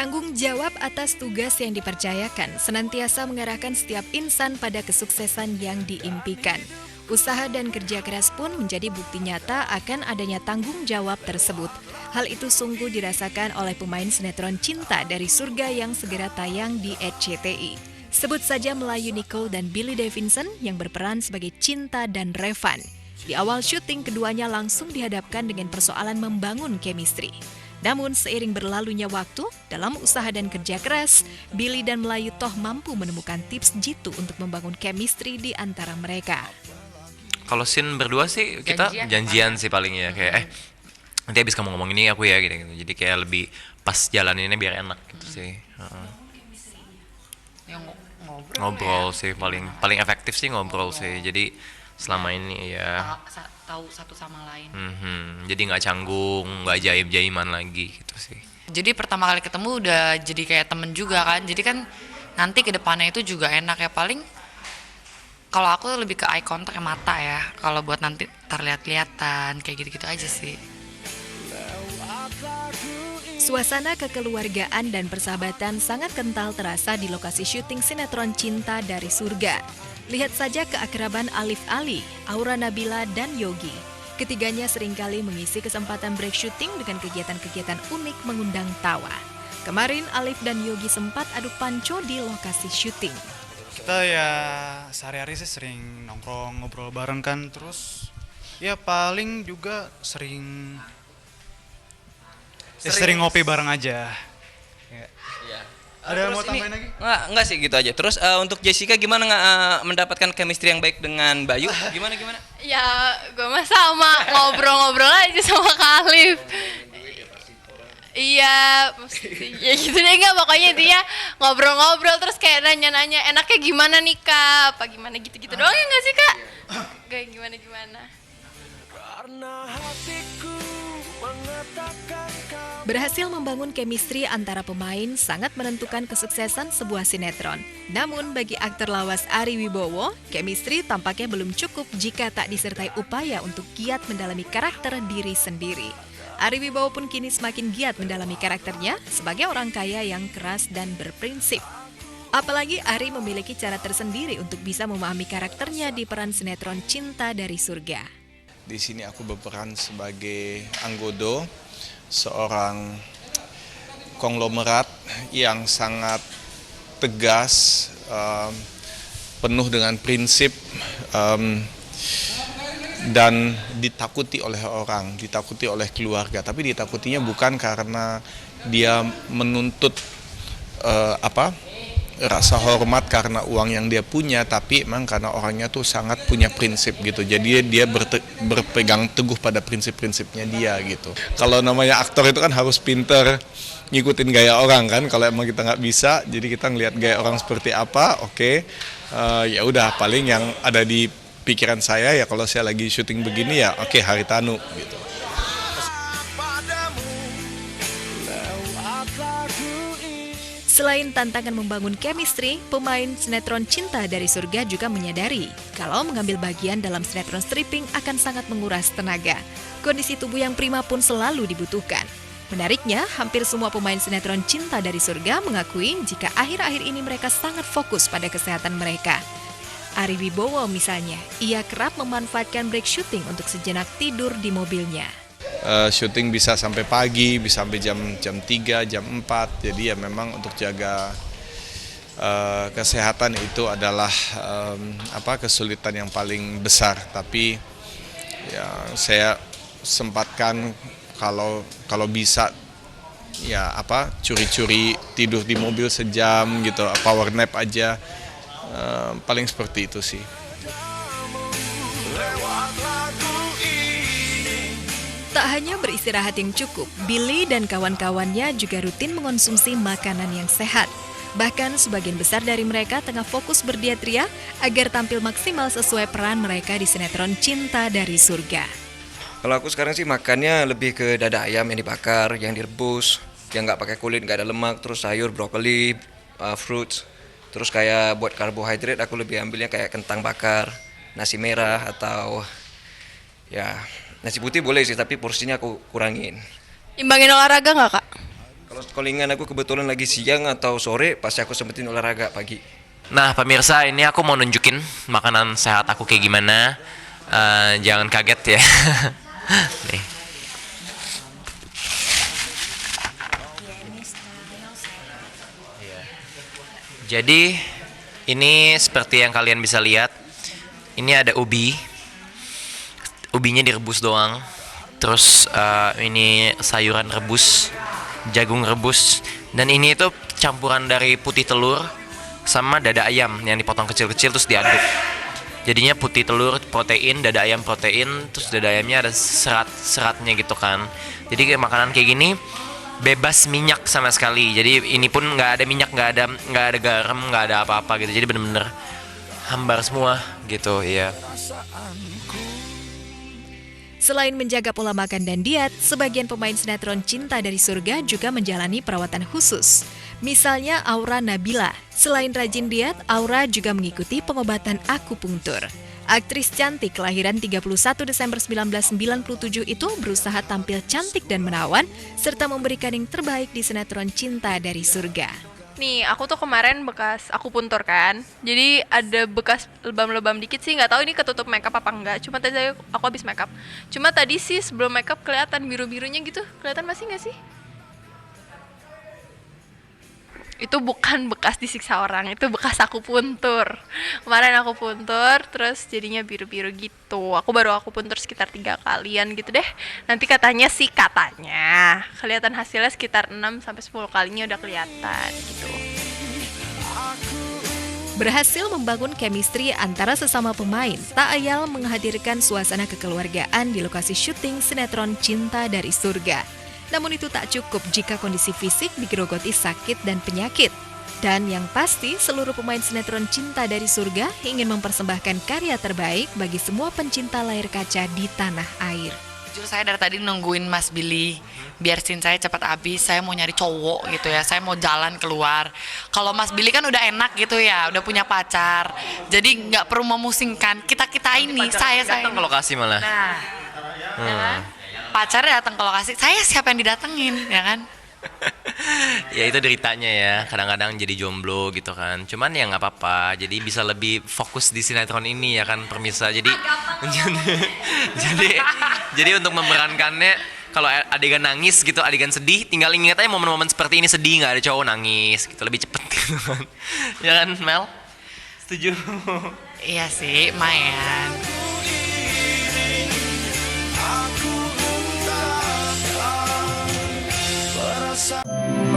Tanggung jawab atas tugas yang dipercayakan senantiasa mengarahkan setiap insan pada kesuksesan yang diimpikan. Usaha dan kerja keras pun menjadi bukti nyata akan adanya tanggung jawab tersebut. Hal itu sungguh dirasakan oleh pemain sinetron Cinta dari Surga yang segera tayang di RCTI. Sebut saja Melayu Nicole dan Billy Davidson yang berperan sebagai Cinta dan Revan. Di awal syuting, keduanya langsung dihadapkan dengan persoalan membangun chemistry. Namun seiring berlalunya waktu, dalam usaha dan kerja keras, Billy dan Melayu toh mampu menemukan tips jitu untuk membangun chemistry di antara mereka. Kalau scene berdua sih kita janjian sih paling ya, kayak nanti abis kamu ngomong ini aku ya gitu. Jadi kayak lebih pas jalaninnya biar enak gitu sih. Yang Ngobrol sih paling efektif sih ngobrol sih. Jadi selama ini ya tahu satu sama lain. jadi nggak canggung, nggak jaim-jaiman lagi gitu sih. Jadi pertama kali ketemu udah jadi kayak temen juga kan. Jadi kan nanti ke depannya itu juga enak ya. Paling kalau aku lebih ke eye contact mata ya. Kalau buat nanti terlihat-lihatan kayak gitu-gitu aja sih. Suasana kekeluargaan dan persahabatan sangat kental terasa di lokasi syuting sinetron Cinta dari Surga. Lihat saja keakraban Alif Ali, Aura Nabila, dan Yogi. Ketiganya seringkali mengisi kesempatan break syuting dengan kegiatan-kegiatan unik mengundang tawa. Kemarin Alif dan Yogi sempat adu panco di lokasi syuting. Kita ya sehari-hari sih sering nongkrong, ngobrol bareng kan. Terus ya paling juga sering ngopi bareng aja. Ada yang mau tambahin lagi? Enggak sih gitu aja. Terus untuk Jessica gimana mendapatkan chemistry yang baik dengan Bayu? Gimana? Ya, gue mah sama ngobrol-ngobrol aja sama Kak Alif. Iya, ya gitu deh, nggak, pokoknya dia ngobrol-ngobrol terus kayak nanya-nanya enaknya gimana nih Kak, apa gimana gitu-gitu doang ya nggak sih Kak? Kayak gimana-gimana. Berhasil membangun chemistry antara pemain sangat menentukan kesuksesan sebuah sinetron. Namun bagi aktor lawas Ari Wibowo, chemistry tampaknya belum cukup jika tak disertai upaya untuk giat mendalami karakter diri sendiri. Ari Wibowo pun kini semakin giat mendalami karakternya sebagai orang kaya yang keras dan berprinsip. Apalagi Ari memiliki cara tersendiri untuk bisa memahami karakternya di peran sinetron Cinta dari Surga. Di sini aku berperan sebagai Anggodo, seorang konglomerat yang sangat tegas, penuh dengan prinsip, dan ditakuti oleh orang, ditakuti oleh keluarga. Tapi ditakutinya bukan karena dia menuntut rasa hormat karena uang yang dia punya, tapi emang karena orangnya tuh sangat punya prinsip gitu. Jadi dia berpegang teguh pada prinsip-prinsipnya dia gitu. Kalau namanya aktor itu kan harus pinter ngikutin gaya orang kan. Kalau emang kita nggak bisa, jadi kita ngelihat gaya orang seperti apa, oke. Ya udah, paling yang ada di pikiran saya ya kalau saya lagi syuting begini ya oke, Haritanu gitu. Selain tantangan membangun chemistry, pemain sinetron Cinta dari Surga juga menyadari kalau mengambil bagian dalam sinetron stripping akan sangat menguras tenaga. Kondisi tubuh yang prima pun selalu dibutuhkan. Menariknya, hampir semua pemain sinetron Cinta dari Surga mengakui jika akhir-akhir ini mereka sangat fokus pada kesehatan mereka. Ari Wibowo misalnya, ia kerap memanfaatkan break syuting untuk sejenak tidur di mobilnya. Syuting bisa sampai pagi, bisa sampai jam 3, jam 4. Jadi ya memang untuk jaga kesehatan itu adalah kesulitan yang paling besar. Tapi ya saya sempatkan kalau bisa ya curi-curi tidur di mobil sejam gitu, power nap aja, paling seperti itu sih. Tak hanya beristirahat yang cukup, Billy dan kawan-kawannya juga rutin mengonsumsi makanan yang sehat. Bahkan sebagian besar dari mereka tengah fokus berdiet ria agar tampil maksimal sesuai peran mereka di sinetron Cinta dari Surga. Kalau aku sekarang sih makannya lebih ke dada ayam yang dibakar, yang direbus, yang nggak pakai kulit, nggak ada lemak, terus sayur, brokoli, fruits. Terus kayak buat karbohidrat aku lebih ambilnya kayak kentang bakar, nasi merah atau ya nasi putih boleh sih, tapi porsinya aku kurangin. Imbangin olahraga nggak Kak? Kalau Kalau callingan aku kebetulan lagi siang atau sore, pasti aku sempetin olahraga pagi. Nah pemirsa, ini aku mau nunjukin makanan sehat aku kayak gimana. Jangan kaget ya. Nih. Jadi ini seperti yang kalian bisa lihat, ini ada ubinya direbus doang. Terus ini sayuran rebus, jagung rebus, dan ini itu campuran dari putih telur sama dada ayam yang dipotong kecil-kecil terus diaduk. Jadinya putih telur protein, dada ayam protein, terus dada ayamnya ada serat-seratnya gitu kan. Jadi kayak makanan kayak gini bebas minyak sama sekali. Jadi ini pun nggak ada minyak, nggak ada garam, nggak ada apa-apa gitu. Jadi bener-bener hambar semua gitu ya. Selain menjaga pola makan dan diet, sebagian pemain sinetron Cinta dari Surga juga menjalani perawatan khusus. Misalnya Aura Nabila. Selain rajin diet, Aura juga mengikuti pengobatan akupunktur. Aktris cantik kelahiran 31 Desember 1997 itu berusaha tampil cantik dan menawan, serta memberikan yang terbaik di sinetron Cinta dari Surga. Nih, aku tuh kemarin bekas akupuntur kan. Jadi ada bekas lebam-lebam dikit sih, nggak tahu ini ketutup makeup apa enggak. Cuma tadi aku habis makeup. Cuma tadi sih sebelum makeup kelihatan biru-birunya gitu. Kelihatan masih nggak sih? Itu bukan bekas disiksa orang, itu bekas akupuntur. Kemarin akupuntur, terus jadinya biru-biru gitu. Aku baru akupuntur sekitar 3 kalian gitu deh. Nanti katanya kelihatan hasilnya sekitar 6-10 kalinya udah kelihatan gitu. Berhasil membangun chemistry antara sesama pemain, tak ayal menghadirkan suasana kekeluargaan di lokasi syuting sinetron Cinta dari Surga. Namun itu tak cukup jika kondisi fisik digerogoti sakit dan penyakit. Dan yang pasti, seluruh pemain sinetron Cinta dari Surga ingin mempersembahkan karya terbaik bagi semua pencinta layar kaca di tanah air. Jujur saya dari tadi nungguin Mas Billy, biar scene saya cepat habis, saya mau nyari cowok gitu ya, saya mau jalan keluar. Kalau Mas Billy kan udah enak gitu ya, udah punya pacar, jadi nggak perlu memusingkan kita ini, saya datang ke lokasi malah. Nah, ya kan? Pacarnya datang ke lokasi, saya siapa yang didatengin, ya kan? Ya itu deritanya ya, kadang-kadang jadi jomblo gitu kan. Cuman ya nggak apa-apa, jadi bisa lebih fokus di sinetron ini ya kan permisa. Jadi jadi untuk memerankannya, kalau adegan nangis gitu, adegan sedih, tinggal ingat aja momen-momen seperti ini sedih, nggak ada cowok nangis gitu, lebih cepet gitu kan. Ya kan Mel? Setuju? Iya sih, lumayan. Aku